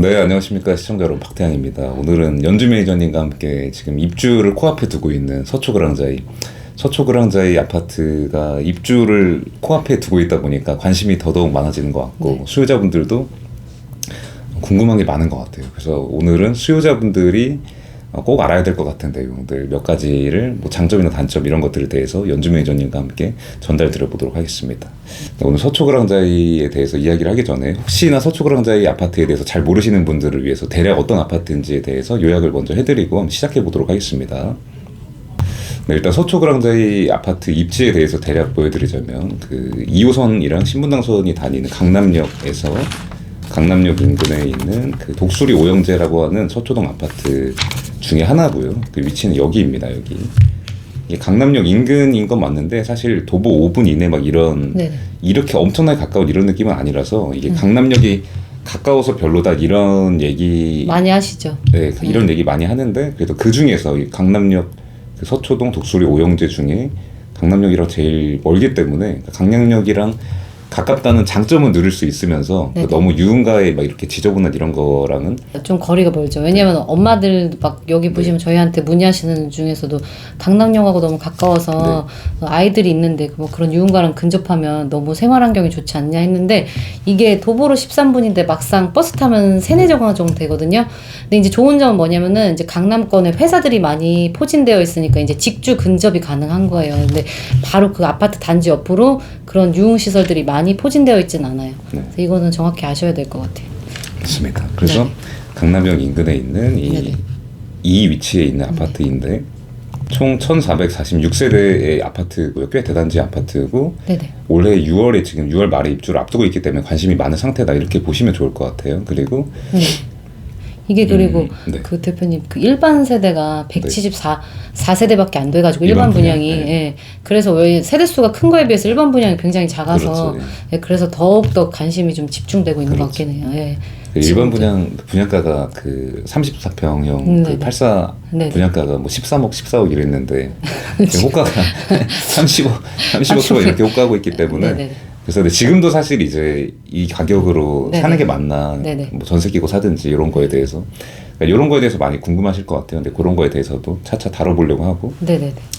네, 안녕하십니까 시청자 여러분, 박태환입니다. 오늘은 연주 매니저님과 함께 지금 입주를 코앞에 두고 있는 서초그랑자이 아파트가 입주를 코앞에 두고 있다 보니까 관심이 더더욱 많아지는 것 같고, 네. 수요자분들도 궁금한 게 많은 것 같아요. 그래서 오늘은 수요자분들이 꼭 알아야 될 것 같은 내용들 몇 가지를 장점이나 단점 이런 것들에 대해서 연주 매니저님과 함께 전달 드려보도록 하겠습니다. 오늘 서초그랑자이에 대해서 이야기를 하기 전에 혹시나 서초그랑자이 아파트에 대해서 잘 모르시는 분들을 위해서 대략 어떤 아파트인지에 대해서 요약을 먼저 해드리고 한번 시작해 보도록 하겠습니다. 네, 일단 서초그랑자이 아파트 입지에 대해서 대략 보여드리자면 2호선이랑 신분당선이 다니는 강남역 인근에 있는 독수리 오영제라고 하는 서초동 아파트 중에 하나고요. 그 위치는 여기입니다. 여기. 이게 강남역 인근인 건 맞는데 사실 도보 5분 이내 이렇게 엄청나게 가까운 이런 느낌은 아니라서 이게 강남역이 가까워서 별로다 이런 얘기 많이 하시죠. 네, 이런 얘기 많이 하는데 그래도 그 중에서 강남역 서초동 독수리 오영제 중에 강남역이랑 제일 멀기 때문에 강남역이랑 가깝다는 장점은 누릴 수 있으면서 너무 유흥가에 이렇게 지저분한 이런 거랑은 좀 거리가 멀죠. 왜냐면 엄마들 여기 보시면 저희한테 문의하시는 중에서도 강남역하고 너무 가까워서 아이들이 있는데 그런 유흥가랑 근접하면 너무 생활 환경이 좋지 않냐 했는데, 이게 도보로 13분인데 막상 버스 타면 3-4시간 정도 되거든요. 근데 이제 좋은 점은 뭐냐면은 이제 강남권에 회사들이 많이 포진되어 있으니까 이제 직주 근접이 가능한 거예요. 근데 바로 그 아파트 단지 옆으로 그런 유흥시설들이 많이 포진되어 있진 않아요. 그래서 이거는 정확히 아셔야 될 것 같아요. 맞습니다. 그래서 강남역 인근에 있는 이 위치에 있는 아파트인데 총 1446세대의 아파트고요. 꽤 대단지 아파트고 올해 6월에 지금 6월 말에 입주를 앞두고 있기 때문에 관심이 많은 상태다 이렇게 보시면 좋을 것 같아요. 그리고 이게 그리고 그 대표님 일반 세대가 174세대밖에 안 돼가지고 일반 분양이 그래서 왜 세대수가 큰 거에 비해서 일반 분양이 굉장히 작아서 그래서 더욱더 관심이 좀 집중되고 있는 것 같긴 해요. 일반 분양가가 34평형 84 분양가가 13억 14억 이랬는데 호가가 35억 이렇게 호가하고 있기 때문에 그래서 근데 지금도 사실 이제 이 가격으로 사는 게 맞나, 전세 끼고 사든지 이런 거에 대해서 이런 거에 대해서 많이 궁금하실 것 같아요. 근데 그런 거에 대해서도 차차 다뤄보려고 하고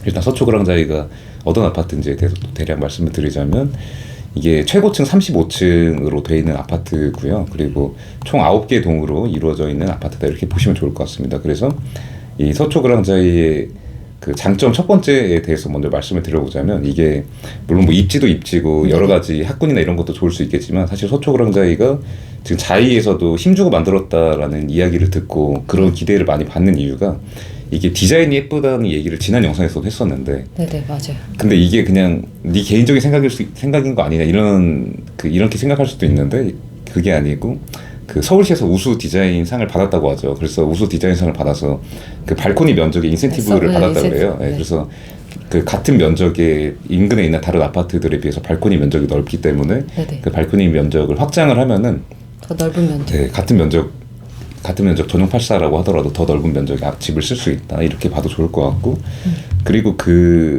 일단 서초그랑자이가 어떤 아파트인지에 대해서 또 대략 말씀을 드리자면 이게 최고층 35층으로 되어 있는 아파트고요. 그리고 총 9개 동으로 이루어져 있는 아파트다 이렇게 보시면 좋을 것 같습니다. 그래서 이 서초그랑자이의 장점 첫 번째에 대해서 먼저 말씀을 드려보자면, 이게 물론 입지도 입지고 여러 가지 학군이나 이런 것도 좋을 수 있겠지만 사실 서초그랑자이가 지금 자이에서도 힘주고 만들었다라는 이야기를 듣고 그런 기대를 많이 받는 이유가 이게 디자인이 예쁘다는 얘기를 지난 영상에서도 했었는데 맞아요. 근데 이게 그냥 네 개인적인 생각인 거 아니냐 이렇게 생각할 수도 있는데 그게 아니고 서울시에서 우수 디자인 상을 받았다고 하죠. 그래서 우수 디자인 상을 받아서 발코니 면적에 인센티브를 받았다고 그래요. 그래서 같은 면적의 인근에 있는 다른 아파트들에 비해서 발코니 면적이 넓기 때문에 발코니 면적을 확장을 하면은 더 넓은 면적. 같은 면적 전용 84라고 하더라도 더 넓은 면적의 집을 쓸 수 있다 이렇게 봐도 좋을 것 같고, 그리고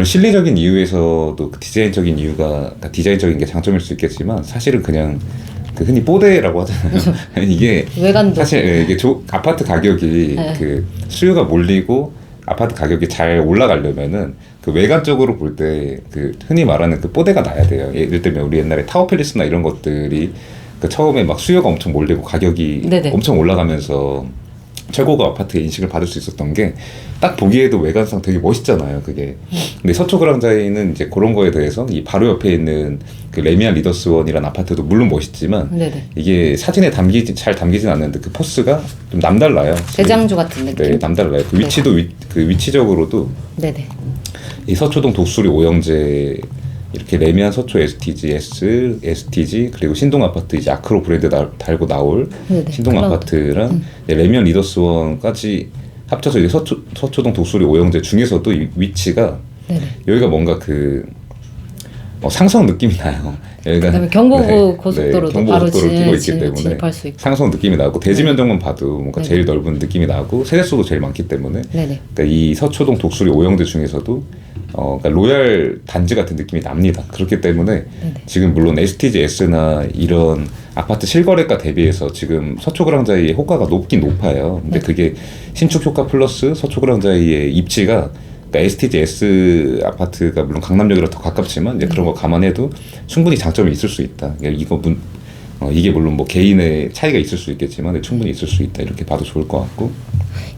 실리적인 이유에서도 디자인적인 이유가 디자인적인 게 장점일 수 있겠지만 사실은 그냥 흔히 뽀대라고 하잖아요. 이게 외관도 사실 이게 아파트 가격이 수요가 몰리고 아파트 가격이 잘 올라가려면은 외관적으로 볼 때 흔히 말하는 뽀대가 나야 돼요. 예를 들면 우리 옛날에 타워팰리스나 이런 것들이 처음에 수요가 엄청 몰리고 가격이 엄청 올라가면서 최고가 아파트의 인식을 받을 수 있었던 게 딱 보기에도 외관상 되게 멋있잖아요, 그게. 근데 서초그랑자이는 이제 그런 거에 대해서 이 바로 옆에 있는 레미안 리더스원이라는 아파트도 물론 멋있지만 이게 사진에 잘 담기진 않는데 포스가 좀 남달라요. 대장주 같은 느낌. 남달라요. 위치도 위치적으로도 이 서초동 독수리 오영제 이렇게 레미안 서초 STG 그리고 신동 아파트 이제 아크로 브랜드 달고 나올 신동 아파트랑 레미안 리더스원까지 합쳐서 이제 서초동 독수리 오영제 중에서도 이 위치가 여기가 뭔가 상성 느낌이 나요. 그다음에 경부고 고속도로도 경부고속도로를 끼고 있기 때문에 진입할 수 있고. 상성 느낌이 나고 대지 면적만 봐도 뭔가 제일 넓은 느낌이 나고 세대수도 제일 많기 때문에 그러니까 이 서초동 독수리 오영대 중에서도 그러니까 로얄 단지 같은 느낌이 납니다. 그렇기 때문에 지금 물론 STG S나 이런 아파트 실거래가 대비해서 지금 서초그랑자이의 호가가 높긴 높아요. 근데 그게 신축 효과 플러스 서초그랑자이의 입지가 그러니까 STG S 아파트가 물론 강남역이라 더 가깝지만 이제 그런 거 감안해도 충분히 장점이 있을 수 있다. 이게 물론 뭐 개인의 차이가 있을 수 있겠지만 충분히 있을 수 있다. 이렇게 봐도 좋을 것 같고.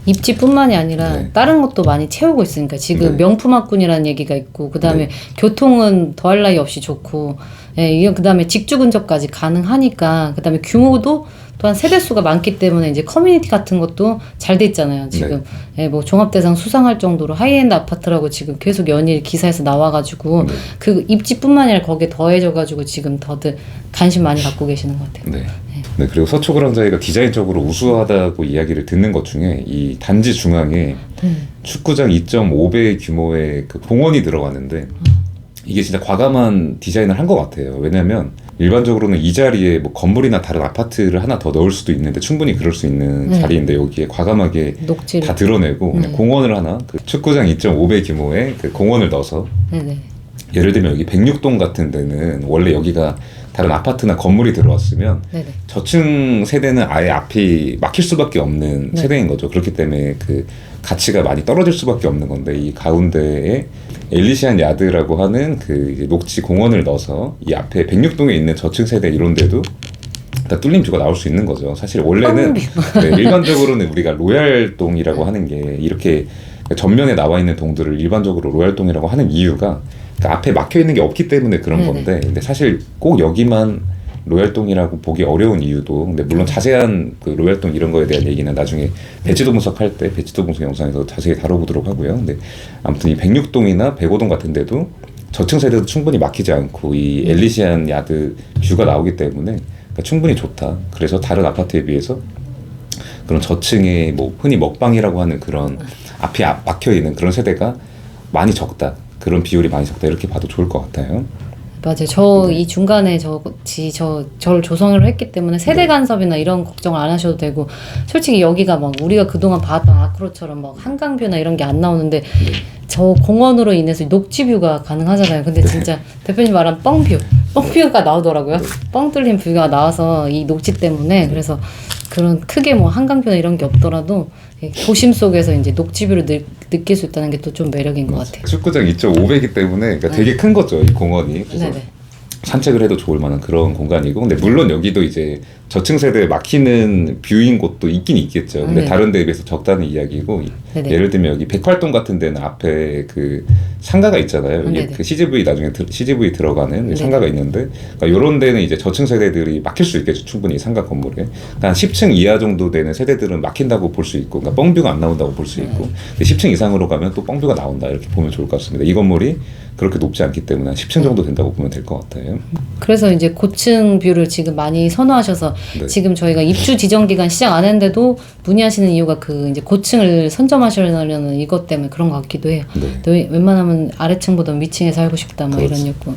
입지뿐만이 아니라 다른 것도 많이 채우고 있으니까 지금 명품학군이라는 얘기가 있고 그다음에 교통은 더할 나위 없이 좋고 그다음에 직주 근접까지 가능하니까 그다음에 규모도 또한 세대수가 많기 때문에 이제 커뮤니티 같은 것도 잘 돼 있잖아요. 지금 뭐 종합대상 수상할 정도로 하이엔드 아파트라고 지금 계속 연일 기사에서 나와가지고 그 입지뿐만 아니라 거기에 더해져가지고 지금 더들 관심 많이 갖고 계시는 것 같아요. 네, 그리고 서초그랑자이가 디자인적으로 우수하다고 이야기를 듣는 것 중에 이 단지 중앙에 축구장 2.5배 규모의 그 공원이 들어가는데 이게 진짜 과감한 디자인을 한 것 같아요. 왜냐하면 일반적으로는 이 자리에 뭐 건물이나 다른 아파트를 하나 더 넣을 수도 있는데 충분히 그럴 수 있는 자리인데 여기에 과감하게 녹지를 다 드러내고 그냥 공원을 하나 그 축구장 2.5배 규모의 그 공원을 넣어서 예를 들면 여기 106동 같은 데는 원래 여기가 다른 아파트나 건물이 들어왔으면 저층 세대는 아예 앞이 막힐 수밖에 없는 세대인 거죠. 그렇기 때문에 그 가치가 많이 떨어질 수밖에 없는 건데 이 가운데에 엘리시안 야드라고 하는 그 이제 녹지 공원을 넣어서 이 앞에 106동에 있는 저층 세대 이런 데도 다 뚫린 뷰가 나올 수 있는 거죠. 사실 원래는 일반적으로는 우리가 로얄동이라고 하는 게 이렇게 전면에 나와 있는 동들을 일반적으로 로얄동이라고 하는 이유가 그러니까 앞에 막혀 있는 게 없기 때문에 그런 건데 근데 사실 꼭 여기만 로얄동이라고 보기 어려운 이유도 근데 물론 자세한 그 로얄동 이런 거에 대한 얘기는 나중에 배치도 분석할 때 배치도 분석 영상에서 자세히 다뤄보도록 하고요. 근데 아무튼 이 106동이나 105동 같은 데도 저층 세대도 충분히 막히지 않고 이 엘리시안 야드 뷰가 나오기 때문에 그러니까 충분히 좋다. 그래서 다른 아파트에 비해서 그런 저층에 뭐 흔히 먹방이라고 하는 그런 앞이 막혀 있는 그런 세대가 많이 적다. 그런 비율이 많이 적다. 이렇게 봐도 좋을 것 같아요. 맞아요. 이 중간에 저를 조성을 했기 때문에 세대 간섭이나 이런 걱정을 안 하셔도 되고 솔직히 여기가 막 우리가 그동안 봤던 아크로처럼 막 한강뷰나 이런 게 안 나오는데 저 공원으로 인해서 녹지뷰가 가능하잖아요. 근데 진짜 대표님 말한 뻥뷰가 나오더라고요. 뻥 뚫린 뷰가 나와서 이 녹지 때문에 그래서 그런 크게 뭐 한강뷰나 이런 게 없더라도 도심 속에서 이제 녹지뷰를 느낄 수 있다는 게 또 좀 매력인 것 같아요. 축구장 2.5배이기 때문에 그러니까 되게 큰 거죠, 이 공원이. 그래서 산책을 해도 좋을 만한 그런 공간이고 근데 물론 여기도 이제 저층 세대에 막히는 뷰인 곳도 있긴 있겠죠. 근데 다른 데에 비해서 적다는 이야기고 예를 들면 여기 백활동 같은 데는 앞에 그 상가가 있잖아요. 여기 그 CGV 나중에 CGV 들어가는 상가가 있는데 그러니까 이런 데는 이제 저층 세대들이 막힐 수 있겠죠. 충분히 상가 건물에. 그러니까 한 10층 이하 정도 되는 세대들은 막힌다고 볼 수 있고 그러니까 뻥뷰가 안 나온다고 볼 수 있고 근데 10층 이상으로 가면 또 뻥뷰가 나온다 이렇게 보면 좋을 것 같습니다. 이 건물이 그렇게 높지 않기 때문에 한 10층 정도 된다고 보면 될 것 같아요. 그래서 이제 고층 뷰를 지금 많이 선호하셔서 지금 저희가 입주 지정 기간 시작 안 했는데도 문의하시는 이유가 그 이제 고층을 선점하시려는 이것 때문에 그런 것 같기도 해요. 웬만하면 아래층보다 위층에 살고 싶다 뭐 이런 욕구.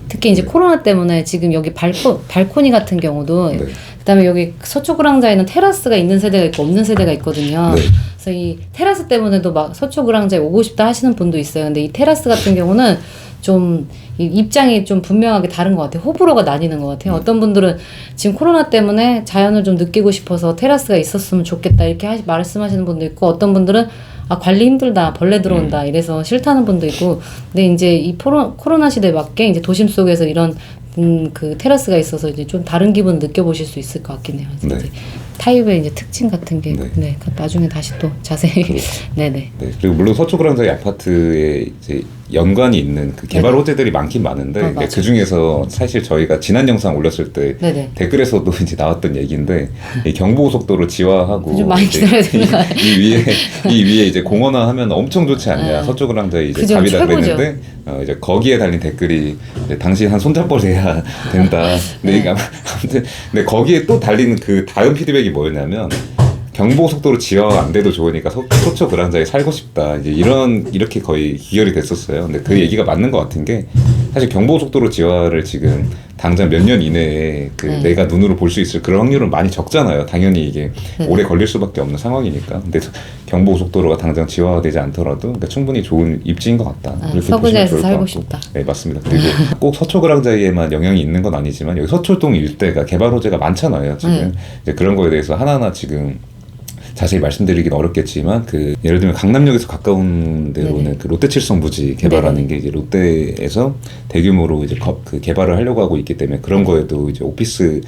특히 이제 코로나 때문에 지금 여기 발코니 같은 경우도 그다음에 여기 서초그랑자에는 테라스가 있는 세대가 있고 없는 세대가 있거든요. 그래서 이 테라스 때문에도 막 서초그랑자에 오고 싶다 하시는 분도 있어요. 근데 이 테라스 같은 경우는 좀 입장이 좀 분명하게 다른 것 같아요. 호불호가 나뉘는 것 같아요. 어떤 분들은 지금 코로나 때문에 자연을 좀 느끼고 싶어서 테라스가 있었으면 좋겠다 이렇게 말씀하시는 분도 있고 어떤 분들은 관리 힘들다 벌레 들어온다 이래서 싫다는 분도 있고 근데 이제 이 코로나 시대에 맞게 이제 도심 속에서 이런 그 테라스가 있어서 이제 좀 다른 기분 느껴보실 수 있을 것 같긴 해요. 이제 타입의 이제 특징 같은 게 나중에 다시 또 자세히 그리고 물론 서초그랑자이 아파트에 이제 연관이 있는 그 개발 호재들이 많긴 많은데 그 중에서 사실 저희가 지난 영상 올렸을 때 댓글에서도 이제 나왔던 얘기인데 이 경부고속도로 지화하고 좀 많이 기다려야 됩니다. 이 위에 이제 공원화하면 엄청 좋지 않냐 서초그랑자이 이제 답이 달려있는데 이제 거기에 달린 댓글이 이제 당신 한 손잡벌 해야 된다. 근데 아무튼 근데 거기에 또 달리는 그 다음 피드백이 뭐였냐면 경부고속도로 지하 안 돼도 좋으니까 서초 그랑자에 살고 싶다. 이제 이렇게 거의 기결이 됐었어요. 근데 그 얘기가 맞는 것 같은 게 사실 경부고속도로 지하를 지금 당장 몇 년 이내에 내가 눈으로 볼 수 있을 그런 확률은 많이 적잖아요. 당연히 이게 오래 걸릴 수밖에 없는 상황이니까. 근데 경부고속도로가 당장 지하화되지 않더라도 그러니까 충분히 좋은 입지인 것 같다. 이렇게 서구지에서 살고 싶다. 네, 맞습니다. 그리고 꼭 서초 그랑자에만 영향이 있는 건 아니지만 여기 서초동 일대가 개발 호재가 많잖아요. 지금 이제 그런 거에 대해서 하나하나 지금 자세히 말씀드리긴 어렵겠지만 예를 들면 강남역에서 가까운 데로는 그 롯데칠성 부지 개발하는 게 이제 롯데에서 대규모로 이제 개발을 하려고 하고 있기 때문에 그런 거에도 이제 오피스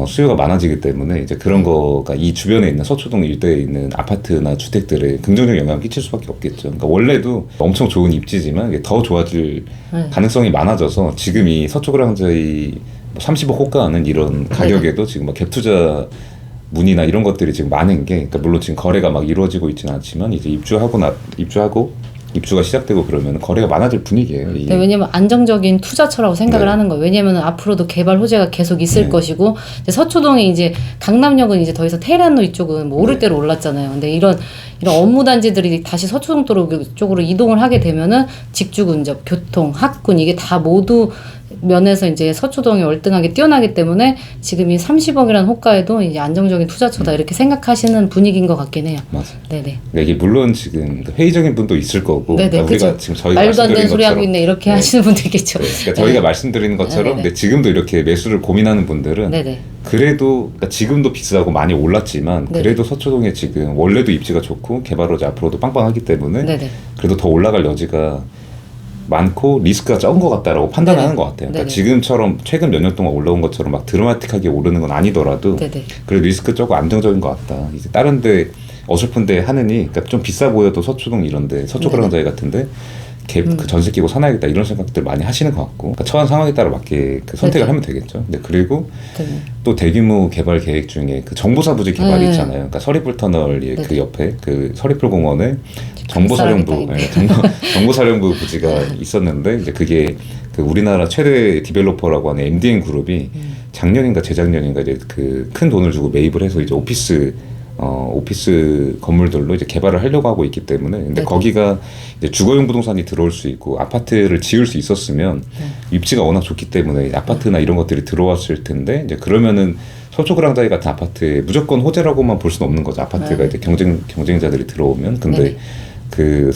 수요가 많아지기 때문에 이제 그런 거가 이 주변에 있는 서초동 일대에 있는 아파트나 주택들에 긍정적 영향을 끼칠 수밖에 없겠죠. 그러니까 원래도 엄청 좋은 입지지만 이게 더 좋아질 가능성이 많아져서 지금 이 서초그랑자의 30억 호가하는 이런 가격에도 지금 막 갭투자 문의나 이런 것들이 지금 많은 게, 그러니까 물론 지금 거래가 막 이루어지고 있지는 않지만 이제 입주가 시작되고 그러면 거래가 많아질 분위기예요. 네, 왜냐면 안정적인 투자처라고 생각을 하는 거예요. 왜냐면 앞으로도 개발 호재가 계속 있을 것이고 이제 서초동이 이제 강남역은 이제 더 이상 테헤란로 이쪽은 뭐 오를 대로 올랐잖아요. 근데 이런 업무 단지들이 다시 서초동 쪽으로 이동을 하게 되면은 직주 근접, 교통, 학군 이게 다 모두 면에서 이제 서초동이 월등하게 뛰어나기 때문에 지금 이 30억이라는 호가에도 이제 안정적인 투자처다 이렇게 생각하시는 분위기인 것 같긴 해요. 맞아요. 네네. 그러니까 이게 물론 지금 회의적인 분도 있을 거고, 네네, 그러니까 우리가 지금 저희가 말도 안 되는 소리 하고 있네 이렇게 하시는 분도 있겠죠. 그러니까 저희가 말씀드리는 것처럼 근데 지금도 이렇게 매수를 고민하는 분들은 그래도 그러니까 지금도 비싸고 많이 올랐지만 그래도 서초동에 지금 원래도 입지가 좋고 개발 호재 앞으로도 빵빵하기 때문에 그래도 더 올라갈 여지가 많고 리스크가 적은 것 같다라고 판단하는 것 같아요. 그러니까 지금처럼 최근 몇 년 동안 올라온 것처럼 막 드라마틱하게 오르는 건 아니더라도 그래도 리스크 적고 안정적인 것 같다. 이제 다른데 어설픈데 하느니 그러니까 좀 비싸 보여도 서초동 이런데 서초그랑자에 같은데 그 전세 끼고 사놔야겠다 이런 생각들 많이 하시는 것 같고 그러니까 처한 상황에 따라 맞게 그 선택을 하면 되겠죠. 근데 그리고 또 대규모 개발 계획 중에 그 정보사 부지 개발이 있잖아요. 그러니까 서리풀 터널 그 옆에 그 서리풀 공원에 정보사령부 부지가 있었는데 이제 그게 그 우리나라 최대 디벨로퍼라고 하는 MDN 그룹이 작년인가 재작년인가 이제 그 큰 돈을 주고 매입을 해서 이제 오피스 건물들로 이제 개발을 하려고 하고 있기 때문에 근데 거기가 이제 주거용 부동산이 들어올 수 있고 아파트를 지을 수 있었으면 입지가 워낙 좋기 때문에 아파트나 이런 것들이 들어왔을 텐데 이제 그러면은 서초그랑자이 같은 아파트에 무조건 호재라고만 볼 수는 없는 거죠. 아파트가 이제 경쟁자들이 들어오면 근데 그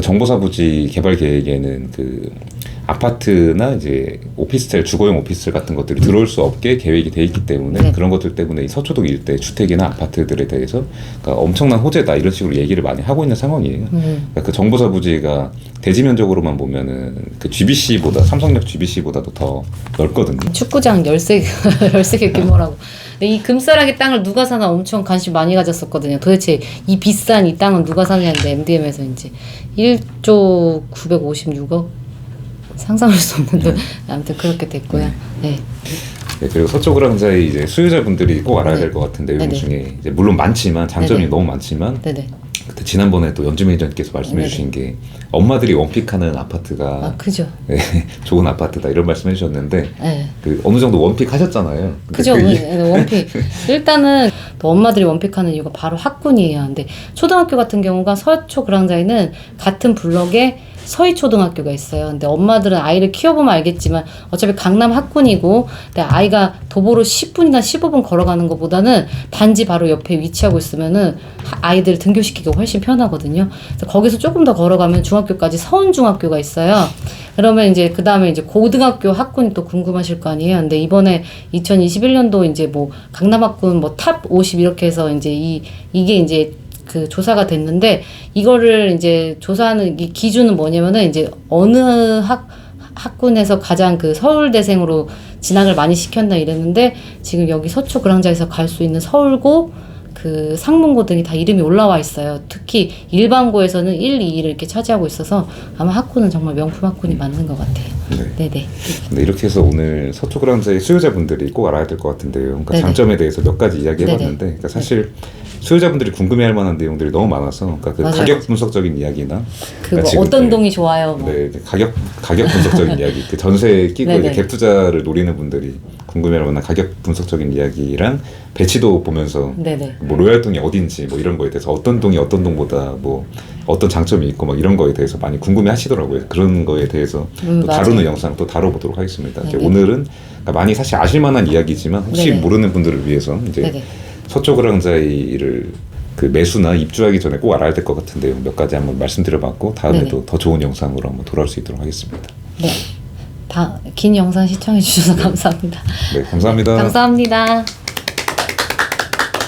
정보사 부지 개발 계획에는 그 아파트나 이제 오피스텔, 주거용 오피스텔 같은 것들이 들어올 수 없게 계획이 돼 있기 때문에 그런 것들 때문에 이 서초동 일대 주택이나 아파트들에 대해서 그러니까 엄청난 호재다 이런 식으로 얘기를 많이 하고 있는 상황이에요. 그러니까 그 정보사 부지가 대지 면적으로만 보면은 그 삼성역 GBC보다도 더 넓거든요. 축구장 13개 규모라고. 근데 이 금싸라기 땅을 누가 사나 엄청 관심 많이 가졌었거든요. 도대체 이 비싼 이 땅은 누가 사냐는데 MDM에서 이제 1조 956억 상상할 수 없는 돈 아무튼 그렇게 됐고요. 네, 그리고 서초그랑자의 이제 수요자분들이 꼭 알아야 될 것 같은 내용 중에 이제 물론 많지만 장점이 너무 많지만 그때 지난번에 또 연주 매니저님께서 말씀해주신 게 엄마들이 원픽하는 아파트가 그죠. 좋은 아파트다 이런 말씀해 주셨는데 그 어느 정도 원픽 하셨잖아요. 그죠. 원픽. 일단은 또 엄마들이 원픽하는 이유가 바로 학군이에요. 근데 초등학교 같은 경우가 서초그랑자에는 같은 블럭에 서희초등학교가 있어요. 근데 엄마들은 아이를 키워보면 알겠지만 어차피 강남 학군이고 근데 아이가 도보로 10분이나 15분 걸어가는 것보다는 단지 바로 옆에 위치하고 있으면은 아이들 등교시키기가 훨씬 편하거든요. 그래서 거기서 조금 더 걸어가면 중학교까지 서운중학교가 있어요. 그러면 이제 그 다음에 이제 고등학교 학군이 또 궁금하실 거 아니에요. 근데 이번에 2021년도 이제 뭐 강남 학군 뭐 탑 50 이렇게 해서 이제 이게 이제 그 조사가 됐는데 이거를 이제 조사하는 이 기준은 뭐냐면은 이제 어느 학군에서 가장 그 서울대생으로 진학을 많이 시켰나 이랬는데 지금 여기 서초그랑자에서 갈 수 있는 서울고 그 상문고 등이 다 이름이 올라와 있어요. 특히 일반고에서는 1, 2를 이렇게 차지하고 있어서 아마 학군은 정말 명품 학군이 맞는 것 같아요. 네네. 네, 이렇게 해서 오늘 서초그랑자의 수요자분들이 꼭 알아야 될 것 같은데요. 그러니까 장점에 대해서 몇 가지 이야기해봤는데 그러니까 사실 수요자분들이 궁금해할 만한 내용들이 너무 많아서 그러니까 그 가격 분석적인 이야기나 그러니까 뭐 어떤 동이 좋아요. 뭐. 가격 분석적인 이야기, 그 전세 끼고 이제 갭 투자를 노리는 분들이 궁금해할 만한 가격 분석적인 이야기랑 배치도 보면서 네네. 뭐 로얄동이 어딘지 뭐 이런 거에 대해서 어떤 동이 어떤 동보다 뭐 어떤 장점이 있고 막 이런 거에 대해서 많이 궁금해 하시더라고요. 그런 거에 대해서 또 다루는 영상 또 다뤄보도록 하겠습니다. 이제 오늘은 그러니까 많이 사실 아실만한 이야기지만 혹시 네네. 모르는 분들을 위해서 이제 네네. 서초 그랑자이를 그 매수나 입주하기 전에 꼭 알아야 될 것 같은 내용 몇 가지 한번 말씀드려봤고 다음에도 더 좋은 영상으로 한번 돌아올 수 있도록 하겠습니다. 네. 긴 영상 시청해 주셔서 감사합니다. 네, 감사합니다. 감사합니다.